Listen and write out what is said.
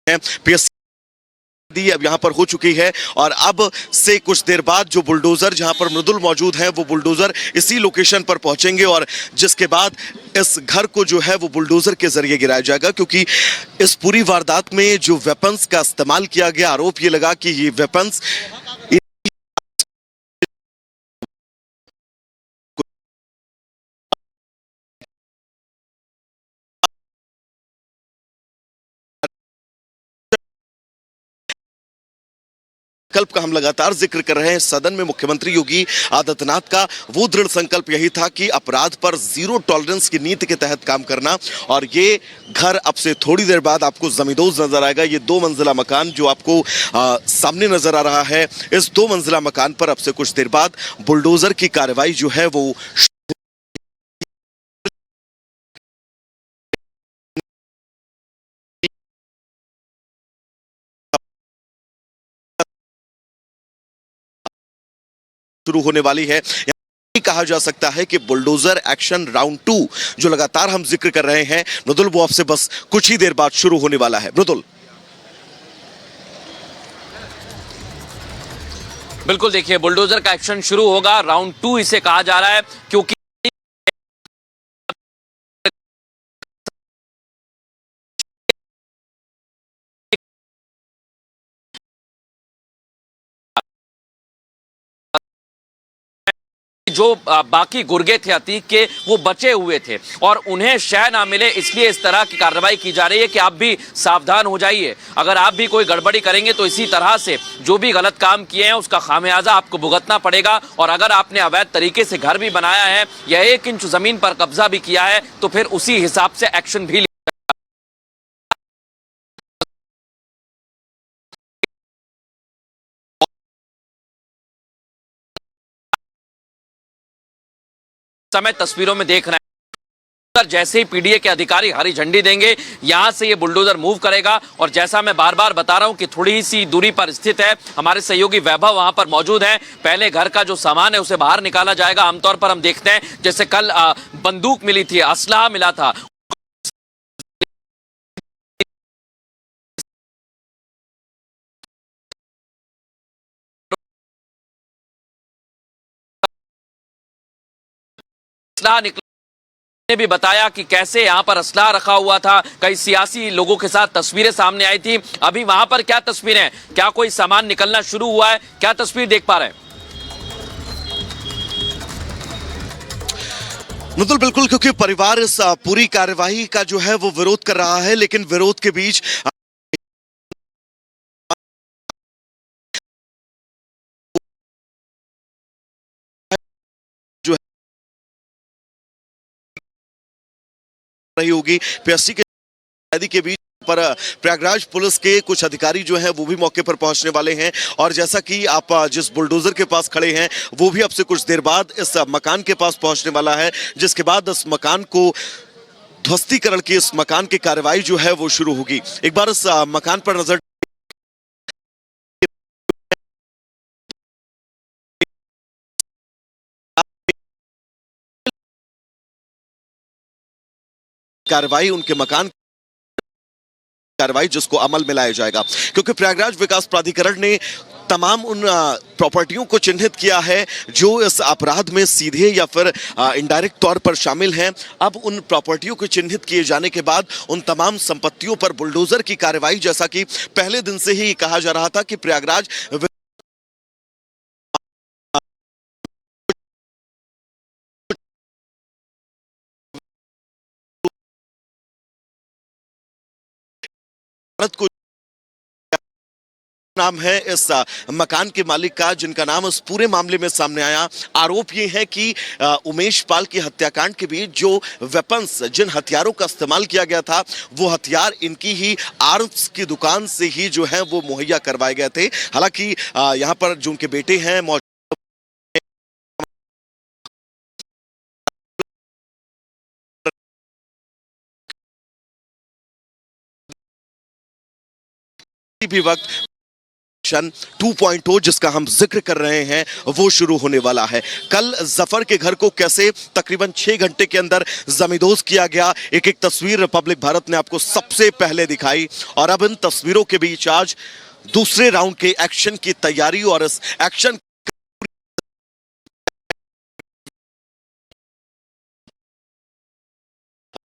हैं। पीएससी अब यहां पर हो चुकी है और अब से कुछ देर बाद जो बुलडोजर जहां पर मृदुल मौजूद है वो बुलडोजर इसी लोकेशन पर पहुंचेंगे और जिसके बाद इस घर को जो है वो बुलडोजर के जरिए गिराया जाएगा, क्योंकि इस पूरी वारदात में जो वेपन्स का इस्तेमाल किया गया, आरोप ये लगा कि ये वेपन्स संकल्प का हम लगातार जिक्र कर रहे हैं सदन में। मुख्यमंत्री योगी आदित्यनाथ का वो दृढ़ संकल्प यही था कि अपराध पर जीरो टॉलरेंस की नीति के तहत काम करना, और ये घर अब से थोड़ी देर बाद आपको जमींदोज नजर आएगा। ये 2 मंजिला मकान जो आपको सामने नजर आ रहा है, इस 2 मंजिला मकान पर अब से कुछ देर बाद बुलडोजर की कार्रवाई जो है वो शुरू होने वाली है। कहा जा सकता है कि बुलडोजर एक्शन राउंड 2 जो लगातार हम जिक्र कर रहे हैं मृदुल, वो अब से बस कुछ ही देर बाद शुरू होने वाला है। मृदुल, बिल्कुल, देखिए बुलडोजर का एक्शन शुरू होगा, राउंड 2 इसे कहा जा रहा है, क्योंकि जो बाकी गुर्गे थे अतीक के वो बचे हुए थे और उन्हें शय ना मिले, इसलिए इस तरह की कार्रवाई की जा रही है कि आप भी सावधान हो जाइए। अगर आप भी कोई गड़बड़ी करेंगे तो इसी तरह से जो भी गलत काम किए हैं उसका खामियाजा आपको भुगतना पड़ेगा। और अगर आपने अवैध तरीके से घर भी बनाया है या 1 इंच जमीन पर कब्जा भी किया है तो फिर उसी हिसाब से एक्शन भी समय तस्वीरों में देख रहे हैं। जैसे ही पीडीए के अधिकारी हरी झंडी देंगे, यहां से ये बुलडोजर मूव करेगा। और जैसा मैं बार बार बता रहा हूं कि थोड़ी सी दूरी पर स्थित है, हमारे सहयोगी वैभव वहां पर मौजूद हैं। पहले घर का जो सामान है उसे बाहर निकाला जाएगा। आमतौर पर हम देखते हैं जैसे कल बंदूक मिली थी, असलहा मिला था, असलहा निकला ने भी बताया कि कैसे यहां पर असलहा रखा हुआ था। कई सियासी लोगों के साथ तस्वीरें सामने आई थी। अभी वहां पर क्या तस्वीरें हैं, क्या कोई सामान निकलना शुरू हुआ है, क्या तस्वीर देख पा रहे हैं? मृदुल, बिल्कुल, क्योंकि परिवार इस पूरी कार्यवाही का जो है वो विरोध कर रहा है, लेकिन विरोध के बीच जो रही होगी पीएससी के बीच पर प्रयागराज पुलिस के कुछ अधिकारी जो हैं वो भी मौके पर पहुंचने वाले हैं। और जैसा कि आप जिस बुलडोजर के पास खड़े हैं वो भी अब से कुछ देर बाद इस मकान के पास पहुंचने वाला है, जिसके बाद इस मकान को ध्वस्तीकरण की, इस मकान की कार्रवाई जो है वो शुरू होगी। एक बार इस मकान पर नजर कार्रवाई, उनके मकान कार्रवाई जिसको अमल में लाया जाएगा, क्योंकि प्रयागराज विकास प्राधिकरण ने तमाम उन प्रॉपर्टियों को चिन्हित किया है जो इस अपराध में सीधे या फिर इनडायरेक्ट तौर पर शामिल हैं। अब उन प्रॉपर्टियों को चिन्हित किए जाने के बाद उन तमाम संपत्तियों पर बुलडोजर की कार्रवाई, जैसा कि पहले दिन से ही कहा जा रहा था कि प्रयागराज को नाम है इस मकान के मालिक का, जिनका नाम इस पूरे मामले में सामने आया। आरोप ये है कि उमेश पाल की हत्याकांड के बीच जो वेपन्स, जिन हथियारों का इस्तेमाल किया गया था, वो हथियार इनकी ही आर्म्स की दुकान से ही जो है वो मुहैया करवाए गए थे। हालांकि यहाँ पर जो उनके बेटे हैं भी वक्त एक्शन 2.0 जिसका हम जिक्र कर रहे हैं वो शुरू होने वाला है। कल जफर के घर को कैसे तकरीबन 6 घंटे के अंदर जमींदोज किया गया, एक एक तस्वीर रिपब्लिक भारत ने आपको सबसे पहले दिखाई और अब इन तस्वीरों के बीच आज दूसरे राउंड के एक्शन की तैयारी और इस एक्शन